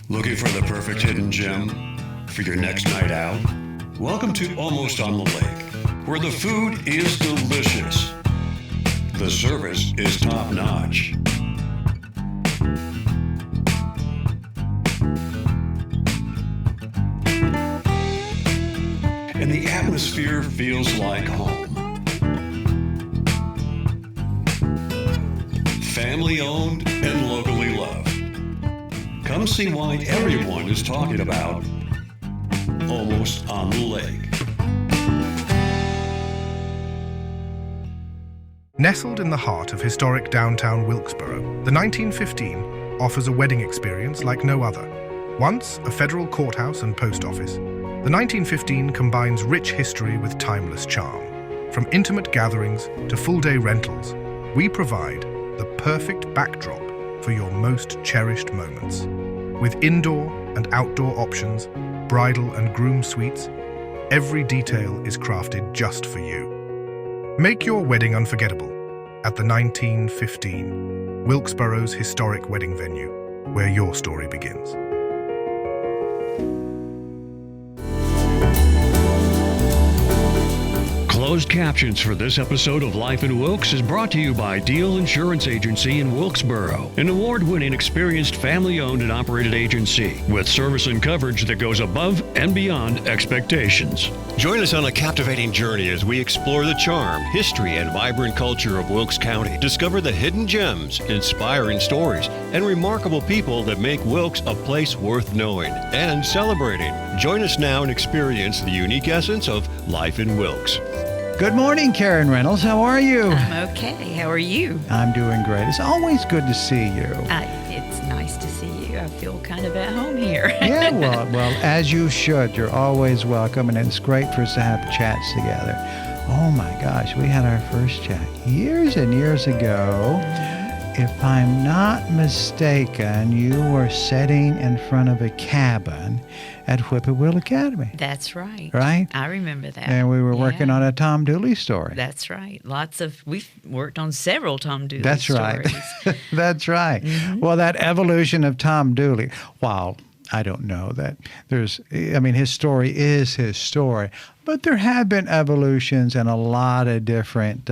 Looking for the perfect hidden gem for your next night out? Welcome to Almost on the Lake, where the food is delicious. The service is top-notch. And the atmosphere feels like home. Family-owned and locally loved. Come see why everyone is talking about Almost on the Lake. Nestled in the heart of historic downtown Wilkesboro, the 1915 offers a wedding experience like no other. Once a federal courthouse and post office, the 1915 combines rich history with timeless charm. From intimate gatherings to full-day rentals, we provide the perfect backdrop for your most cherished moments. With indoor and outdoor options, bridal and groom suites, every detail is crafted just for you. Make your wedding unforgettable at the 1915, Wilkesboro's historic wedding venue, where your story begins. Closed captions for this episode of Life in Wilkes is brought to you by Deal Insurance Agency in Wilkesboro, an award-winning, experienced, family-owned and operated agency with service and coverage that goes above and beyond expectations. Join us on a captivating journey as we explore the charm, history, and vibrant culture of Wilkes County. Discover the hidden gems, inspiring stories, and remarkable people that make Wilkes a place worth knowing and celebrating. Join us now and experience the unique essence of Life in Wilkes. Good morning, Karen Reynolds. How are you? I'm okay. How are you? I'm doing great. It's always good to see you. It's nice to see you. I feel kind of at home here. Yeah, well, as you should. You're always welcome, and it's great for us to have chats together. Oh my gosh, we had our first chat years and years ago. If I'm not mistaken, you were sitting in front of a cabin at Whippoorwill Academy. That's right. Right? I remember that. And we were working on a Tom Dooley story. That's right. We've worked on several Tom Dooley That's stories. Right. That's right. Mm-hmm. Well, that evolution of Tom Dooley, wow, I don't know that his story is his story, but there have been evolutions and a lot of different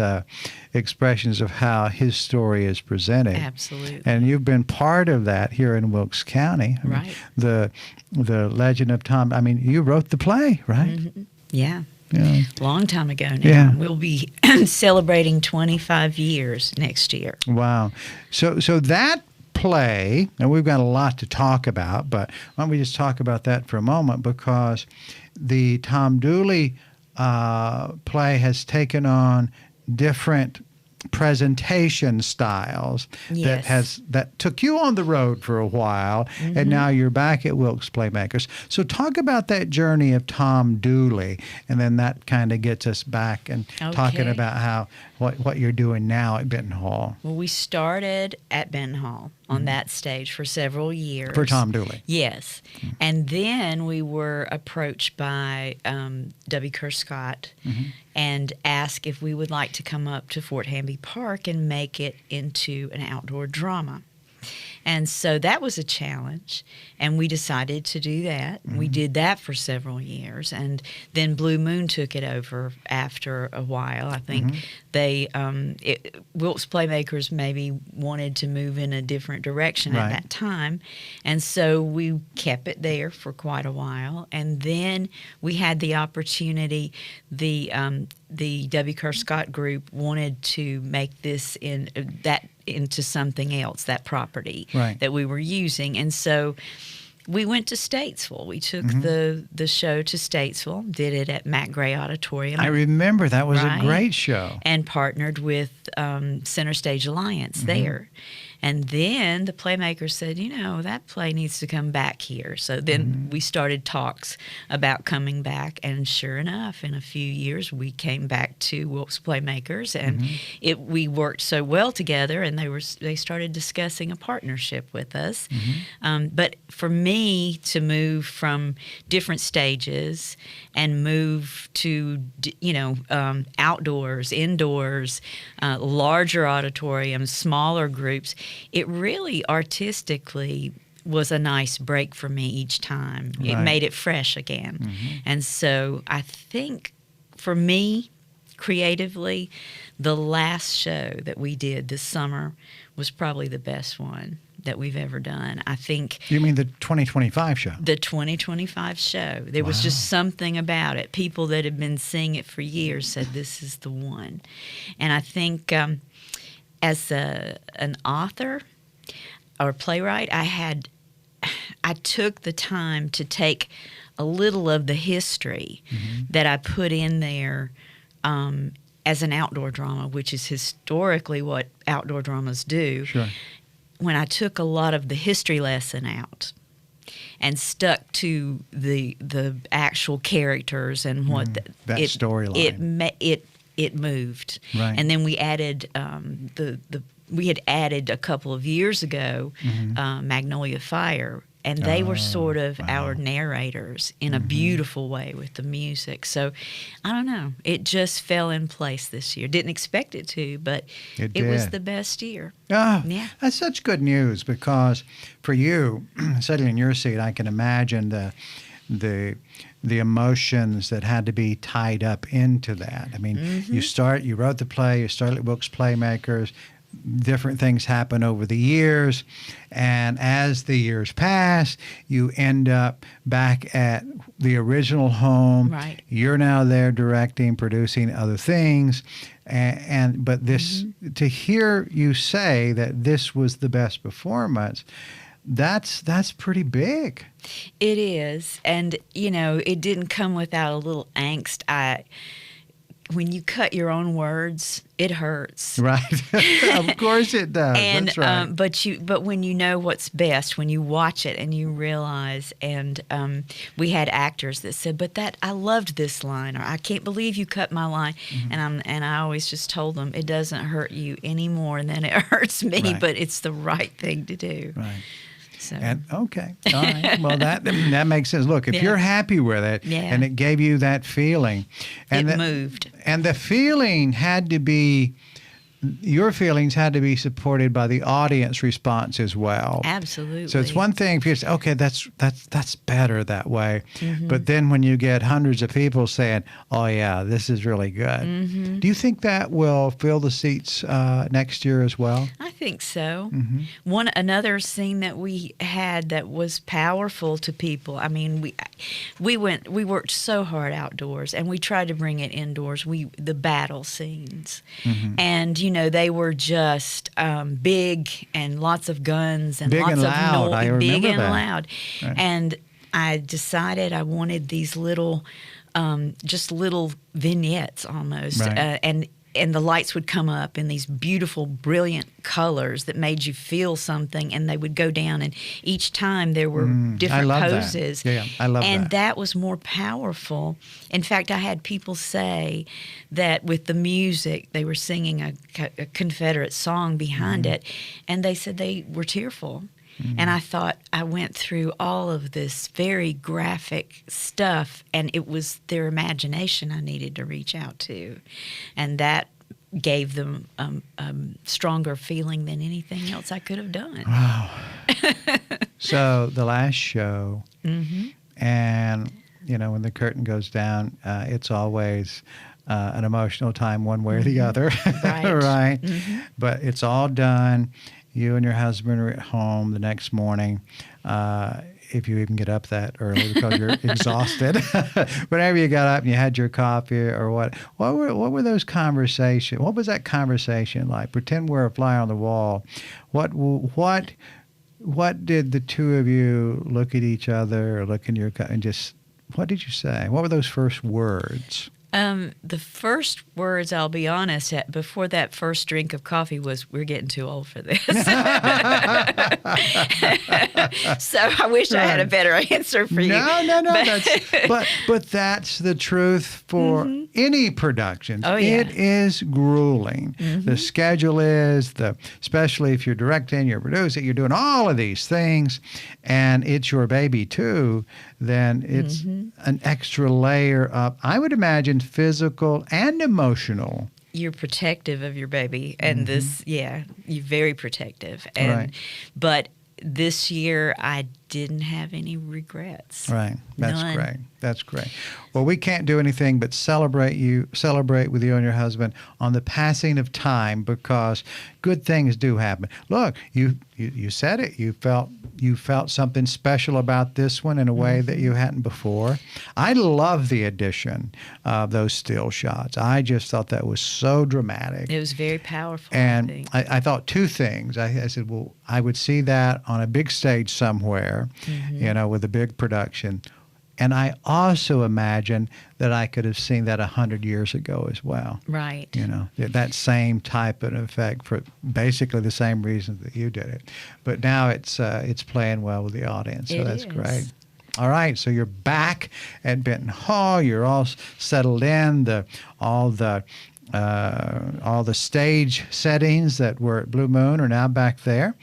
expressions of how his story is presented. Absolutely. And you've been part of that here in Wilkes County. Right. The Legend of Tom, you wrote the play, right? Mm-hmm. Yeah. Yeah. Long time ago now. Yeah. We'll be celebrating 25 years next year. Wow. So that play, and we've got a lot to talk about, but why don't we just talk about that for a moment, because the Tom Dooley play has taken on different presentation styles. Yes. that took you on the road for a while, mm-hmm. and now you're back at Wilkes Playmakers. So talk about that journey of Tom Dooley, and then that kind of gets us back and talking about what you're doing now at Benton Hall. Well, we started at Benton Hall on mm-hmm. that stage for several years. For Tom Dooley. Yes. Mm-hmm. And then we were approached by W. Kerr Scott mm-hmm. and asked if we would like to come up to Fort Hanby Park and make it into an outdoor drama. And so that was a challenge, and we decided to do that. Mm-hmm. We did that for several years, and then Blue Moon took it over after a while. I think mm-hmm. Wilkes Playmakers maybe wanted to move in a different direction at that time, and so we kept it there for quite a while. And then we had the opportunity, the W. Kerr Scott group wanted to make this into something else, that property that we were using. And so we went to Statesville. We took mm-hmm. the show to Statesville, did it at Matt Gray Auditorium. I remember that was a great show. And partnered with Center Stage Alliance mm-hmm. there. And then the Playmakers said, that play needs to come back here. So then mm-hmm. we started talks about coming back. And sure enough, in a few years, we came back to Wilkes Playmakers. And mm-hmm. We worked so well together, and they started discussing a partnership with us. Mm-hmm. But for me to move from different stages and move to, outdoors, indoors, larger auditoriums, smaller groups, it really artistically was a nice break for me each time. It Right. made it fresh again. Mm-hmm. And so I think for me, creatively, the last show that we did this summer was probably the best one that we've ever done. I think You mean the 2025 show? the 2025 show, there was just something about it. People that had been seeing it for years said this is the one. And I think as an author or playwright, I took the time to take a little of the history that I put in there as an outdoor drama, which is historically what outdoor dramas do. Sure. When I took a lot of the history lesson out and stuck to the actual characters and what that storyline. It moved. Right. And then we added we had added a couple of years ago Magnolia Fire, and they were sort of our narrators in a beautiful way with the music. So I don't know, it just fell in place this year. Didn't expect it to, but it was did. the best year. Oh, Yeah. That's such good news, because for you, sitting in your seat, I can imagine the emotions that had to be tied up into that. I mean, you wrote the play, you started at Wilkes Playmakers, different things happen over the years, and as the years pass, you end up back at the original home. Right. You're now there directing, producing other things, but this to hear you say that this was the best performance, that's pretty big. It is. And, it didn't come without a little angst. When you cut your own words, it hurts. Right. Of course it does. And That's right. but when you know what's best, when you watch it and you realize, and we had actors that said, "But I loved this line," or "I can't believe you cut my line," and I always just told them, it doesn't hurt you any more than it hurts me, Right. but it's the right thing to do. Right. So. And okay, all right. Well, that makes sense. Look, if Yeah. you're happy with it, Yeah. and it gave you that feeling, and It moved. and the feeling had to be, your feelings had to be supported by the audience response as well. Absolutely. So it's one thing if you say, okay, that's better that way, but then when you get hundreds of people saying, oh yeah, this is really good. Do you think that will fill the seats next year as well? I think so. Another scene that we had that was powerful to people. I mean, we worked so hard outdoors, and we tried to bring it indoors. The battle scenes, and they were just big and lots of guns and Big lots and loud. of I noise. Big remember and that. loud, Right. and I decided I wanted these little, just little vignettes almost, Right. and the lights would come up in these beautiful, brilliant colors that made you feel something, and they would go down, and each time there were different love that. poses. Yeah, I love and that. that was more powerful. In fact, I had people say that with the music, they were singing a Confederate song behind it, and they said they were tearful. And I thought, I went through all of this very graphic stuff, and it was their imagination I needed to reach out to. And that gave them a stronger feeling than anything else I could have done. Wow. So the last show, and when the curtain goes down, it's always an emotional time one way or the other. Right. Right? But it's all done. You and your husband are at home the next morning, if you even get up that early because you're exhausted. Whenever you got up and you had your coffee or what were those conversations? What was that conversation like? Pretend we're a fly on the wall. What did the two of you look at each other or look in your and just what did you say? What were those first words? The first words, I'll be honest, before that first drink of coffee was, "We're getting too old for this." So I wish I had a better answer for you. No. But that's the truth for any production. Oh, yeah. It is grueling. The schedule is, especially if you're directing, you're producing, you're doing all of these things, and it's your baby too, then it's an extra layer of, I would imagine, physical and emotional. You're protective of your baby, and you're very protective. And Right. but this year I didn't have any regrets. Right. That's None. great. That's great. Well, we can't do anything but celebrate with you and your husband on the passing of time, because good things do happen. Look, you said it. You felt something special about this one in a way that you hadn't before. I love the addition of those still shots. I just thought that was so dramatic. It was very powerful. And I think. I thought two things. I said, well, I would see that on a big stage somewhere, with a big production. And I also imagine that I could have seen that 100 years ago as well. Right. That same type of effect for basically the same reasons that you did it. But now it's playing well with the audience, so that's great. All right, so you're back at Benton Hall. You're all settled in. All the stage settings that were at Blue Moon are now back there.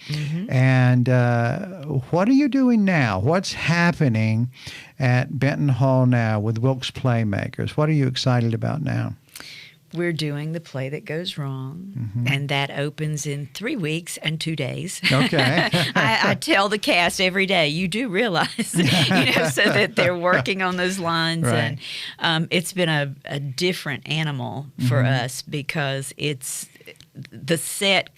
And what are you doing now? What's happening at Benton Hall now with Wilkes Playmakers? What are you excited about now? We're doing The Play That Goes Wrong, and that opens in 3 weeks and 2 days. Okay. I tell the cast every day, you do realize, so that they're working on those lines. Right. And it's been a different animal for us, because it's the set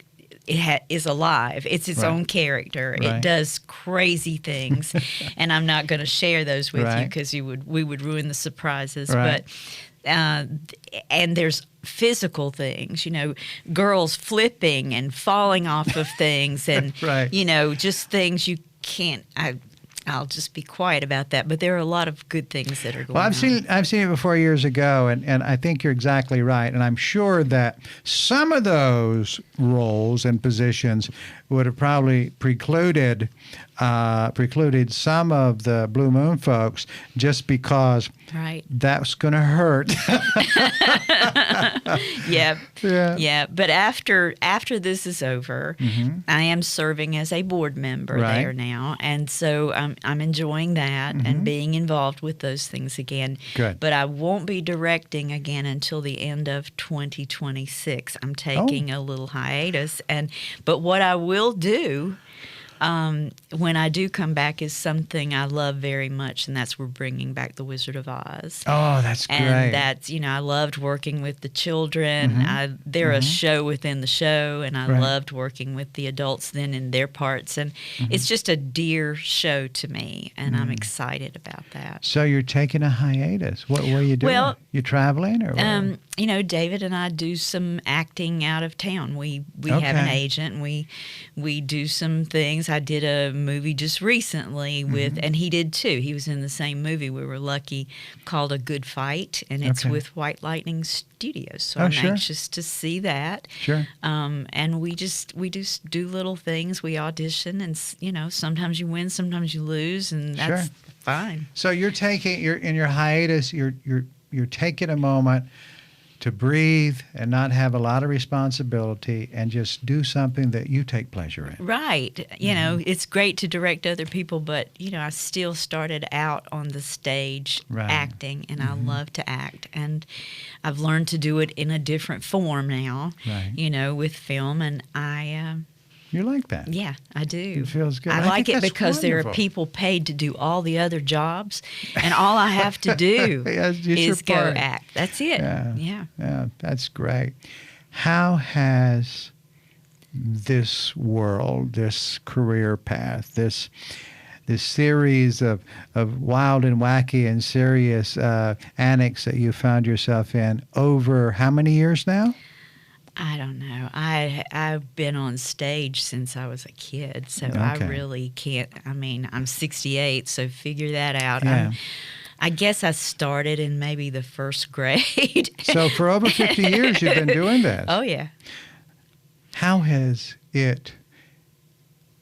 is alive. It's its own character. Right. It does crazy things, and I'm not going to share those with you, because we would ruin the surprises. Right. But and there's physical things, girls flipping and falling off of things, and just things you can't. I'll just be quiet about that. But there are a lot of good things that are going on. Well, I've seen it before years ago, and I think you're exactly right. And I'm sure that some of those roles and positions would have probably precluded some of the Blue Moon folks, just because that's going to hurt. Yeah. But after this is over, I am serving as a board member there now, and so I'm enjoying that and being involved with those things again. Good. But I won't be directing again until the end of 2026. I'm taking a little hiatus, but what I will do when I do come back is something I love very much, and that's we're bringing back The Wizard of Oz. Oh, that's great. And that's, I loved working with the children. They're a show within the show, and I loved working with the adults then in their parts. And it's just a dear show to me, and I'm excited about that. So you're taking a hiatus. What are you doing? Well, you traveling? Or David and I do some acting out of town. We have an agent, and we do some things. I did a movie just recently with, and he did too. He was in the same movie. We were lucky, called A Good Fight, and it's with White Lightning Studios. So I'm anxious to see that. Sure. And we just do little things. We audition, and sometimes you win, sometimes you lose, and that's fine. So you're in your hiatus. You're taking a moment to breathe and not have a lot of responsibility and just do something that you take pleasure in. Right. It's great to direct other people, but, I still started out on the stage acting, and I love to act. And I've learned to do it in a different form now, with film, and You like that? Yeah, I do. It feels good. I like it because there are people paid to do all the other jobs, and all I have to do is go act. That's it. Yeah, that's great. How has this world, this career path, this series of wild and wacky and serious annex that you found yourself in over how many years now? I don't know. I've been on stage since I was a kid, so I really can't. I'm 68, so figure that out. Yeah. I guess I started in maybe the first grade. So for over 50 years you've been doing this. Oh, yeah. How has it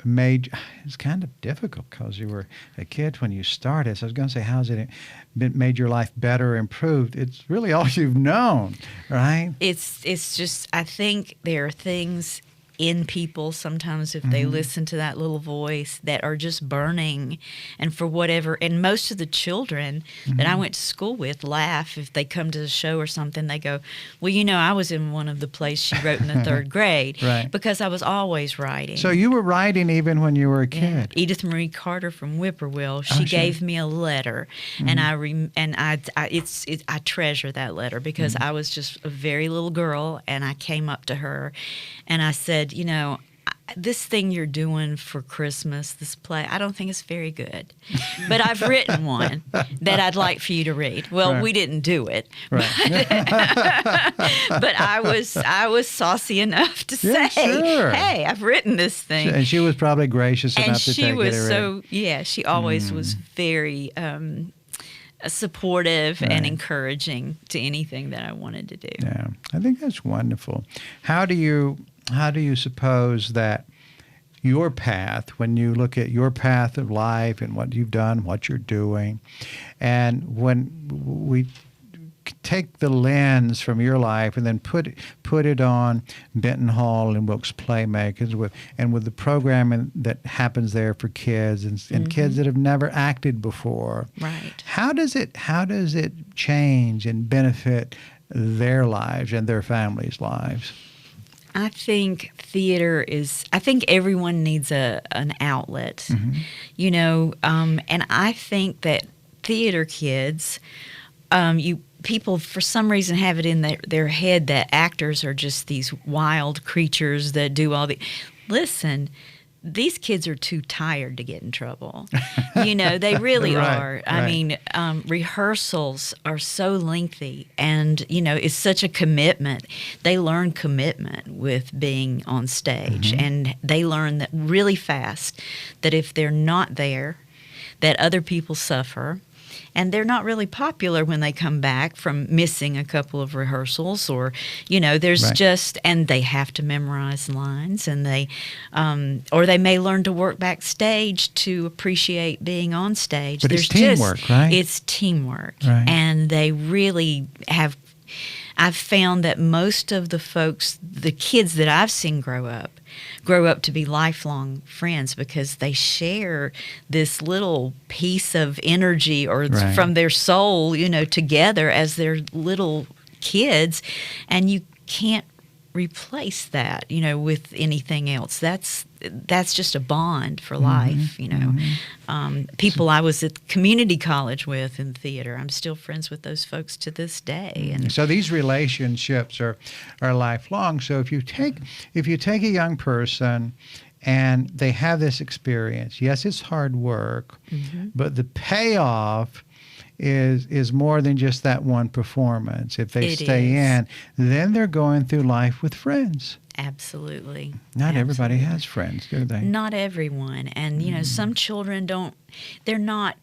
it's kind of difficult because you were a kid when you started. So I was going to say, how's it made your life better, improved? It's really all you've known, right? It's just, I think there are things in people sometimes if they listen to that little voice, that are just burning, and for whatever. And most of the children that I went to school with laugh if they come to the show or something. They go, well, I was in one of the plays she wrote in the third grade, Right. because I was always writing. So you were writing even when you were a Yeah. kid. Edith Marie Carter from Whippoorwill. She sure. gave me a letter, and I treasure that letter, because I was just a very little girl, and I came up to her, and I said, this thing you're doing for Christmas, this play, I don't think it's very good, but I've written one that I'd like for you to read. Well, Right. we didn't do it, Right. but I was saucy enough to Yeah, say, sure. hey, I've written this thing. And she was probably gracious And enough to she take was it. so, she always was very supportive Right. and encouraging to anything that I wanted to do. Yeah, I think that's wonderful. How do you suppose that your path, when you look at your path of life and what you've done, what you're doing, and when we take the lens from your life and then put it on Benton Hall and Wilkes Playmakers with the programming that happens there for kids and kids that have never acted before. Right. How does it change and benefit their lives and their families' lives? I think I think everyone needs an outlet, and I think that theater kids, people for some reason have it in their head that actors are just these wild creatures that do all the. Listen, these kids are too tired to get in trouble. They really Right, are. I right. mean, rehearsals are so lengthy, and it's such a commitment. They learn commitment with being on stage, and they learn that really fast that if they're not there, that other people suffer. And they're not really popular when they come back from missing a couple of rehearsals, or, there's Right. just, and they have to memorize lines, and or they may learn to work backstage to appreciate being on stage. But it's There's teamwork, right? It's teamwork. Right. And they really have, I've found that most of the kids that I've seen grow up to be lifelong friends, because they share this little piece of energy or Right. from their soul, together as their little kids, and you can't replace that, with anything else. That's just a bond for life, People I was at community college with in theater, I'm still friends with those folks to this day. And So these relationships are lifelong. So if you take a young person and they have this experience, yes, it's hard work, but the payoff is more than just that one performance. If they It stay is. in, then they're going through life with friends. Absolutely. Not everybody Absolutely. has friends, do they? Not everyone. And, some children they're not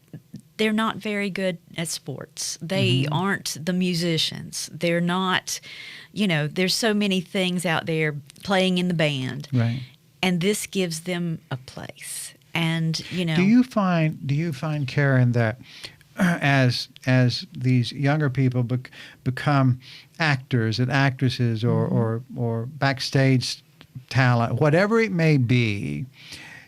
very good at sports. They aren't the musicians. They're not, there's so many things out there playing in the band. Right. And this gives them a place. And, Do you find, Karen, that as these younger people become actors and actresses or backstage talent, whatever it may be,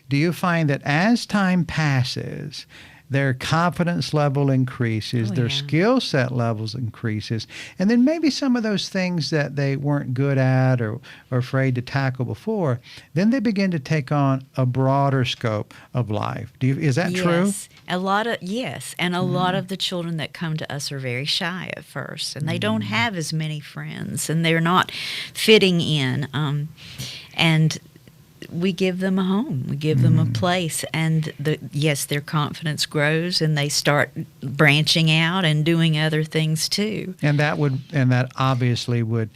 do you find that as time passes, their confidence level increases, their yeah. skill set levels increases, and then maybe some of those things that they weren't good at or afraid to tackle before, then they begin to take on a broader scope of life. Is that true? Yes. A lot of the children that come to us are very shy at first, and they don't have as many friends, and they're not fitting in. And we give them a home, we give them a place, and their confidence grows, and they start branching out and doing other things too. And that obviously would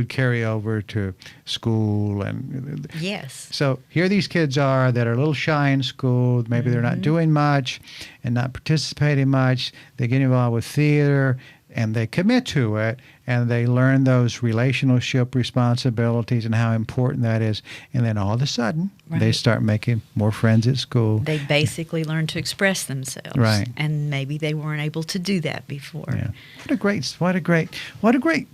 carry over to school. And Yes. so here these kids are that are a little shy in school. Maybe they're not doing much and not participating much. They get involved with theater and they commit to it, and they learn those relationship responsibilities and how important that is. And then all of a sudden, they Right. start making more friends at school. They basically learn to express themselves, Right. And maybe they weren't able to do that before. Yeah. What a great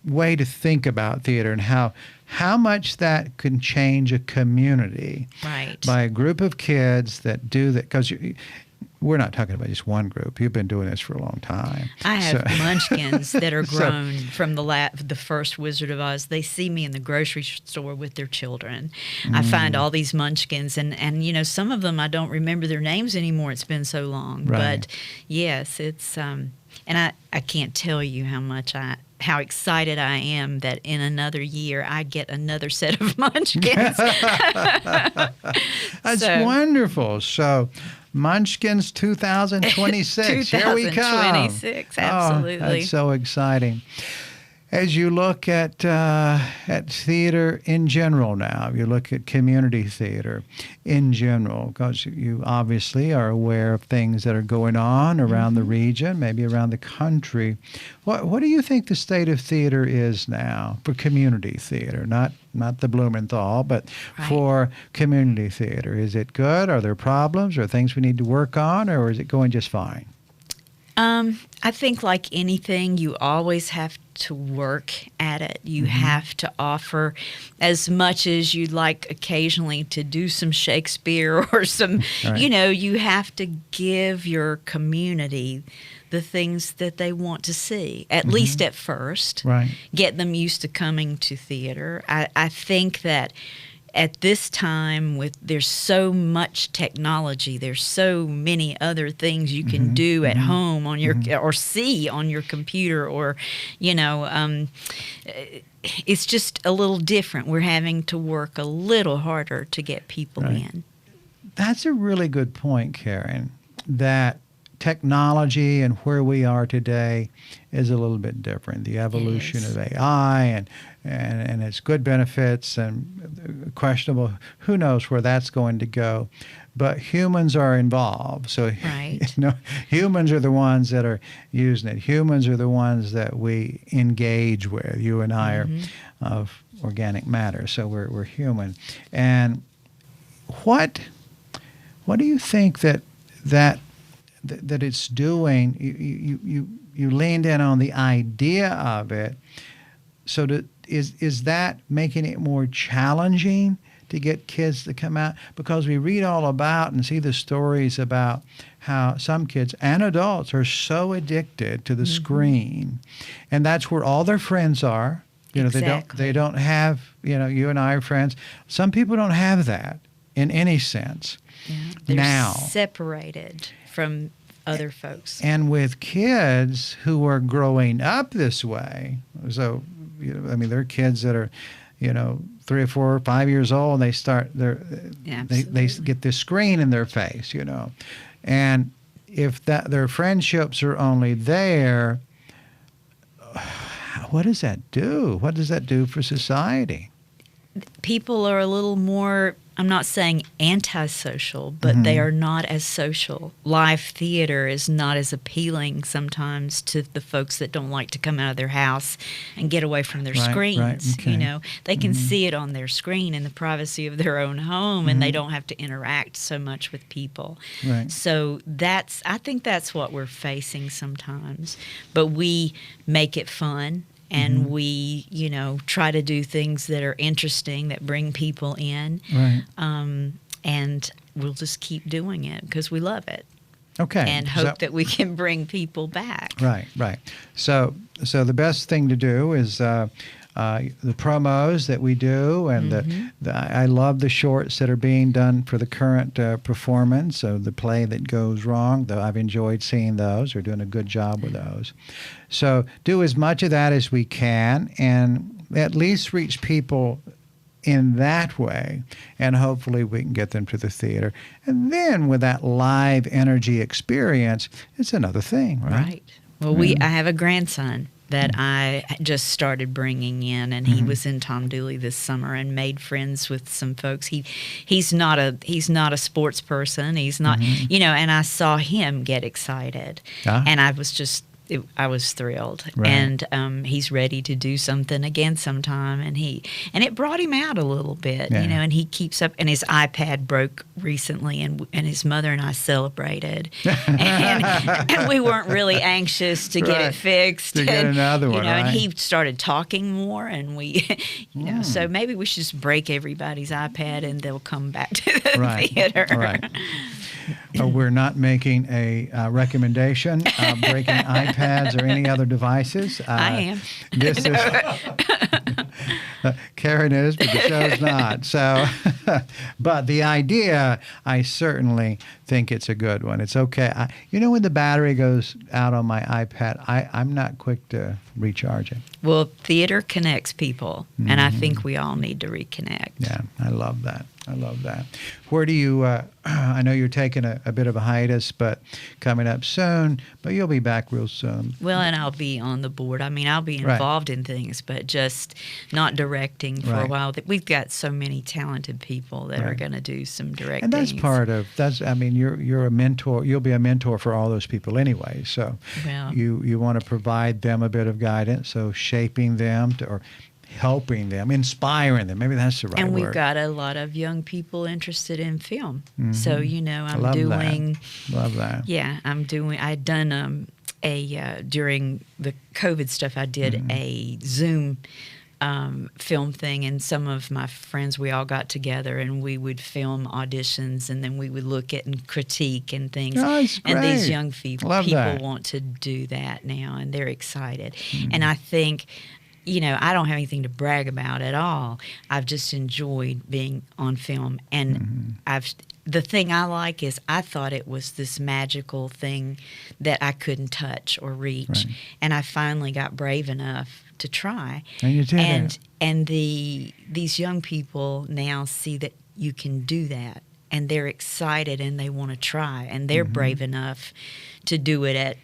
way to think about theater and how how much that can change a community Right. by a group of kids that do that. Because we're not talking about just one group. You've been doing this for a long time. I have munchkins that are So- grown from the first Wizard of Oz. They see me in the grocery store with their children. I find all these munchkins, and some of them I don't remember their names anymore. It's been so long. Right. But yes, it's and I can't tell you how excited I am that in another year I get another set of munchkins. That's So- wonderful. So, Munchkins 2026. Here we come. 2026, absolutely. Oh, that's so exciting. As you look at theater in general now, you look at community theater in general, because you obviously are aware of things that are going on around the region, maybe around the country. What do you think the state of theater is now for community theater? Not the Blumenthal, but Right. for community theater. Is it good? Are there problems or things we need to work on, or is it going just fine? I think like anything, you always have to work at it. You have to offer as much as you'd like occasionally to do some Shakespeare or some, Right. you have to give your community the things that they want to see, at least at first. Right. Get them used to coming to theater. I think that at this time, there's so much technology, there's so many other things you can do at home on your or see on your computer, or it's just a little different. We're having to work a little harder to get people Right. in. That's a really good point, Karen, that technology and where we are today is a little bit different. The evolution is. of AI and its good benefits and questionable, who knows where that's going to go. But humans are involved. So Right. humans are the ones that are using it. Humans are the ones that we engage with. You and I are of organic matter, so we're human. And what do you think that it's doing? You leaned in on the idea of it. So is that making it more challenging to get kids to come out? Because we read all about and see the stories about how some kids and adults are so addicted to the screen, and that's where all their friends are. Exactly. They don't have, you and I are friends. Some people don't have that in any sense. Yeah. They're Now. separated from other folks. And with kids who are growing up this way, so there are kids that are, 3 or 4 or 5 years old, and they start they Absolutely. get this screen in their face, and if their friendships are only there, what does that do? What does that do for society? People are a little more, I'm not saying antisocial, but they are not as social. Live theater is not as appealing sometimes to the folks that don't like to come out of their house and get away from their Right, screens. right, okay. They can see it on their screen in the privacy of their own home, and they don't have to interact so much with people. Right. So I think that's what we're facing sometimes. But we make it fun. And we, try to do things that are interesting, that bring people in. Right. And we'll just keep doing it because we love it. Okay. And hope that we can bring people back. Right. So the best thing to do is the promos that we do, and I love the shorts that are being done for the current performance of the play that goes wrong. Though I've enjoyed seeing those. They're doing a good job with those. So do as much of that as we can, and at least reach people in that way, and hopefully we can get them to the theater. And then with that live energy experience, it's another thing, right? Well, I have a grandson that I just started bringing in, and he was in Tom Dooley this summer and made friends with some folks. He's not a sports person. He's not, and I saw him get excited, and I was just I was thrilled, Right. and he's ready to do something again sometime. And it brought him out a little bit, Yeah. And he keeps up. And his iPad broke recently, and his mother and I celebrated, and we weren't really anxious to get Right. it fixed. To get and, another one, And right. he started talking more, and we, So maybe we should just break everybody's iPad, and they'll come back to the Right. theater. Right. We're not making a recommendation breaking iPads or any other devices. I am. This is Karen is, but the show's not. So, but the idea, I certainly think it's a good one. It's okay. When the battery goes out on my iPad, I'm not quick to recharge it. Well, theater connects people, and I think we all need to reconnect. Yeah, I love that. I love that. Where do you, I know you're taking a bit of a hiatus, but coming up soon, but you'll be back real soon. Well, and I'll be on the board. I mean, I'll be Right. involved in things, but just not directing for a Right. while. We've got so many talented people that are Right. going to do some directing. And that's part of, you're a mentor, you'll be a mentor for all those people anyway. So Well. you want to provide them a bit of guidance, so shaping them or helping them, inspiring them. Maybe that's the right And word. we've got a lot of young people interested in film. So, I'm Love doing... that. Love that. Yeah, I'd done during the COVID stuff, I did a Zoom film thing, and some of my friends, we all got together and we would film auditions, and then we would look at and critique and things. Oh, that's and these great. young people Love that. want to do that now, and they're excited. And I think, I don't have anything to brag about at all. I've just enjoyed being on film, and the thing I like is I thought it was this magical thing that I couldn't touch or reach, Right. and I finally got brave enough to try. And you did it. And these young people now see that you can do that, and they're excited and they want to try, and they're brave enough to do it at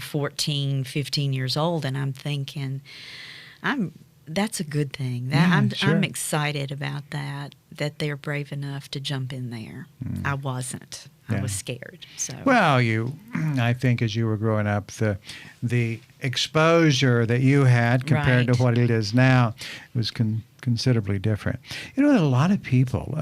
14, 15 years old, and I'm thinking, that's a good thing. Sure. I'm excited about that they're brave enough to jump in there. I wasn't. I Yeah. was scared. So Well, I think as you were growing up, the exposure that you had compared Right. to what it is now was considerably different. That a lot of people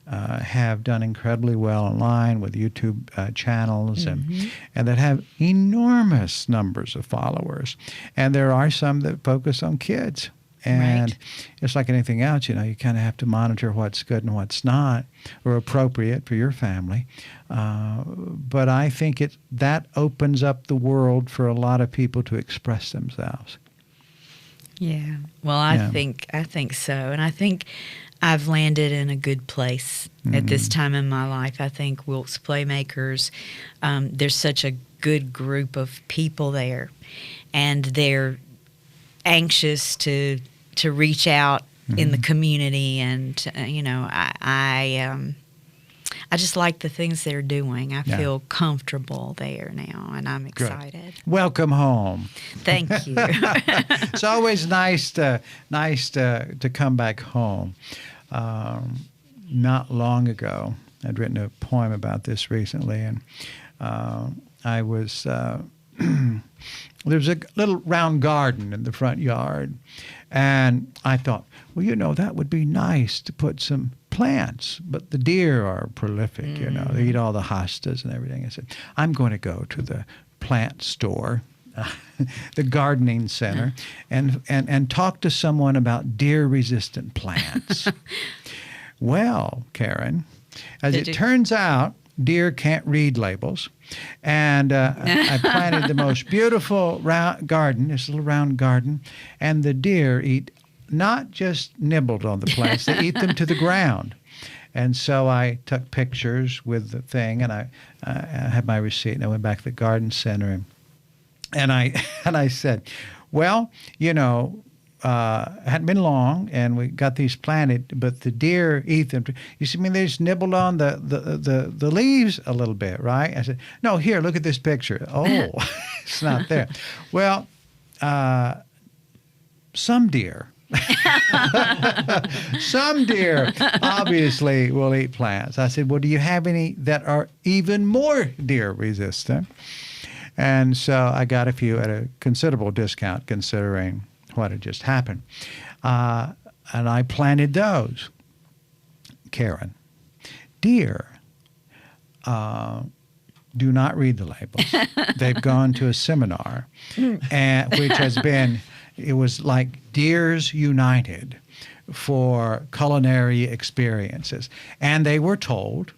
have done incredibly well online with YouTube channels and that have enormous numbers of followers. And there are some that focus on kids. And Right. it's like anything else, you kind of have to monitor what's good and what's not, or appropriate for your family. But I think that opens up the world for a lot of people to express themselves. yeah. Well, I think so, and I think I've landed in a good place at this time in my life. I think Wilkes Playmakers, there's such a good group of people there, and they're anxious to reach out in the community, and I just like the things they're doing. I Yeah. feel comfortable there now, and I'm excited. Welcome home. Thank you. It's always nice to come back home. Not long ago, I'd written a poem about this recently, and I was there was a little round garden in the front yard, and I thought, well, that would be nice to put some plants, but the deer are prolific, they eat all the hostas and everything. I said, I'm going to go to the plant store, the gardening center, and talk to someone about deer-resistant plants. Well, Karen, as it turns out, deer can't read labels. And I planted the most beautiful round garden, this little round garden, and the deer eat, not just nibbled on the plants, they eat them to the ground. And so I took pictures with the thing, and I had my receipt, and I went back to the garden center, and I said, well, it hadn't been long, and we got these planted, but the deer eat them. You see, they just nibbled on the leaves a little bit, right? I said, no, here, look at this picture. Oh, it's not there. Well, some deer. Some deer obviously will eat plants. I said, well, do you have any that are even more deer resistant? And so I got a few at a considerable discount considering what had just happened. And I planted those. Karen, deer do not read the labels. They've gone to a seminar, which has been, it was like Deers United for culinary experiences. And they were told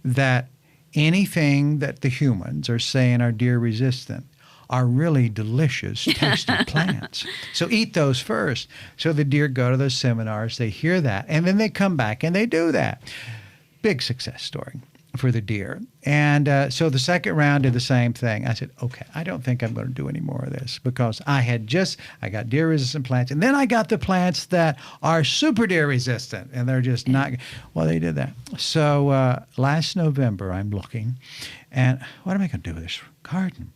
that anything that the humans are saying are deer resistant are really delicious, tasty plants. So eat those first. So the deer go to those seminars, they hear that, and then they come back and they do that. Big success story for the deer. And so the second round did the same thing. I said, okay, I don't think I'm going to do any more of this because I got deer resistant plants, and then I got the plants that are super deer resistant, and they're just not, well, they did that. So last November, I'm looking, and what am I going to do with this garden?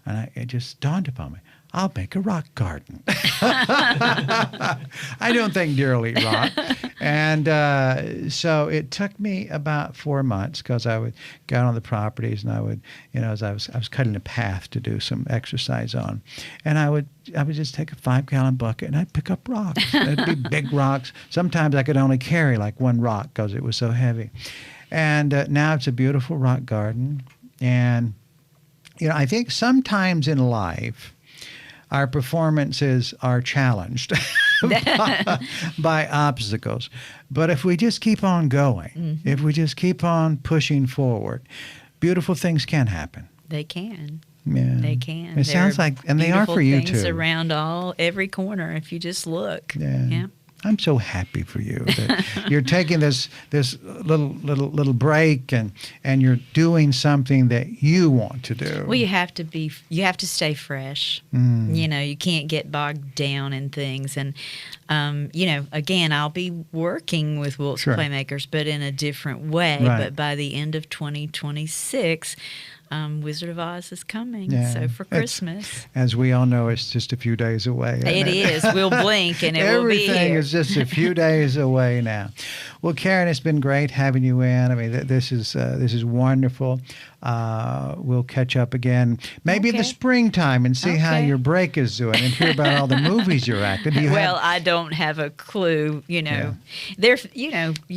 And it just dawned upon me, I'll make a rock garden. I don't think deer will eat rock. And so it took me about 4 months because I would go on the properties and I would, as I was cutting a path to do some exercise on. And I would just take a 5-gallon bucket and I'd pick up rocks. It'd be big rocks. Sometimes I could only carry like one rock because it was so heavy. And now it's a beautiful rock garden. And I think sometimes in life, our performances are challenged by obstacles. But if we just keep on going, if we just keep on pushing forward, beautiful things can happen. They can. Yeah. They can. It sounds like, and they are for you too. Beautiful things around every corner if you just look. Yeah. I'm so happy for you that you're taking this little break and you're doing something that you want to do. Well, you have to stay fresh. You can't get bogged down in things. And again, I'll be working with Wilkes Playmakers, but in a different way. Right. But by the end of 2026, Wizard of Oz is coming. Yeah. So for Christmas. As we all know, it's just a few days away. It is. We'll blink and it will be here. Everything is just a few days away now. Well, Karen, it's been great having you in. I mean, this is wonderful. We'll catch up again, maybe in the springtime, and see how your break is doing, and hear about all the movies you're acting. I don't have a clue. You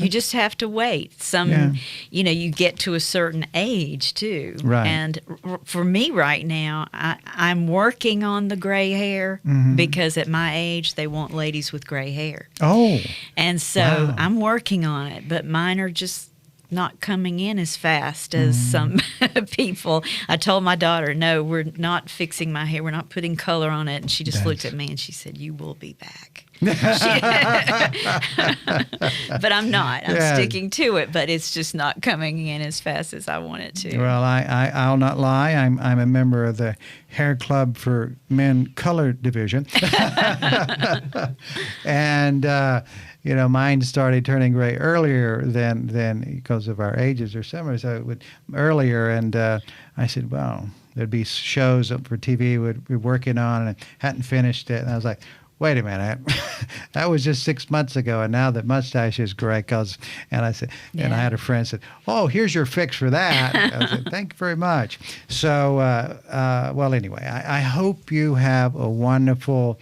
just have to wait. You get to a certain age too. Right. And for me right now, I'm working on the gray hair because at my age they want ladies with gray hair. Oh. And so I'm working on it, but mine are just not coming in as fast as some people. I told my daughter, no, we're not fixing my hair. We're not putting color on it. And she just looked at me and she said, you will be back. But I'm not. I'm sticking to it, but it's just not coming in as fast as I want it to. Well, I'll not lie. I'm a member of the Hair Club for Men Color Division. And mine started turning gray earlier than because of our ages or similar. So earlier, and I said, well, there'd be shows for TV we'd be working on and hadn't finished it. And I was like, wait a minute, that was just 6 months ago, and now the mustache is gray. And I said, and I had a friend said, oh, here's your fix for that. I said, thank you very much. So, well, anyway, I hope you have a wonderful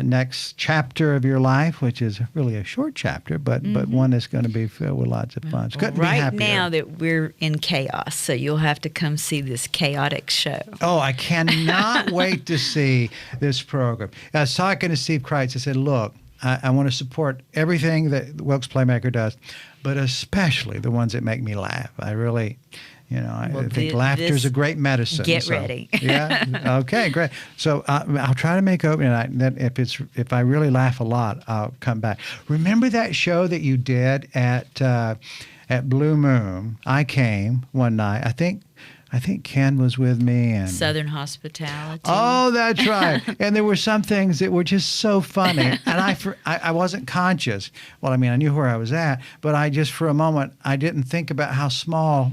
next chapter of your life, which is really a short chapter, but one that's going to be filled with lots of fun. Right now that we're in chaos, so you'll have to come see this chaotic show. Oh, I cannot wait to see this program. I was talking to Steve Kreitz. I said, look, I want to support everything that the Wilkes Playmaker does, but especially the ones that make me laugh. I really... I think laughter is a great medicine. Get ready. Yeah. Okay. Great. So I'll try to make opening night. Then if I really laugh a lot, I'll come back. Remember that show that you did at Blue Moon? I came one night. I think Ken was with me and Southern Hospitality. Oh, that's right. And there were some things that were just so funny, and I wasn't conscious. Well, I mean, I knew where I was at, but I just for a moment I didn't think about how small,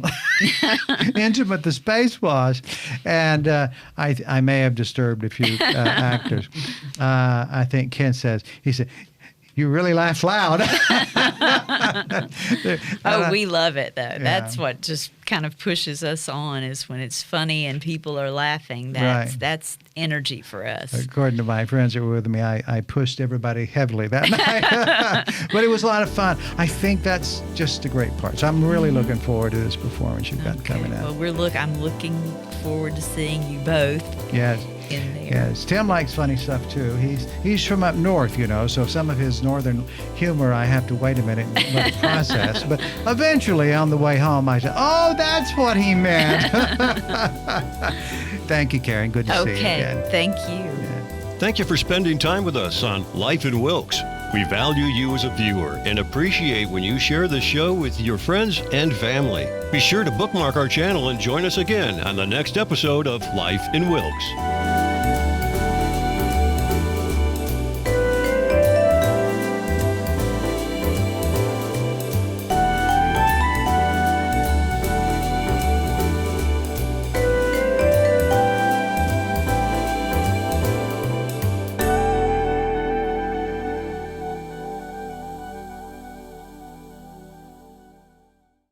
intimate the space was, and I may have disturbed a few actors. I think Ken said, you really laugh loud. We love it though. Yeah. That's what just kind of pushes us on is when it's funny and people are laughing. Right. That's energy for us. According to my friends that were with me, I pushed everybody heavily that night. But it was a lot of fun. I think that's just a great part. So I'm really looking forward to this performance you've got coming out. Well, I'm looking forward to seeing you both Yes. in there. Yes. Tim likes funny stuff too. He's from up north, so some of his northern humor I have to wait a minute and let it process. But eventually on the way home I said, "Oh, that's what he meant." Thank you, Karen. Good to see you again. Okay, thank you. Thank you for spending time with us on Life in Wilkes. We value you as a viewer and appreciate when you share the show with your friends and family. Be sure to bookmark our channel and join us again on the next episode of Life in Wilkes.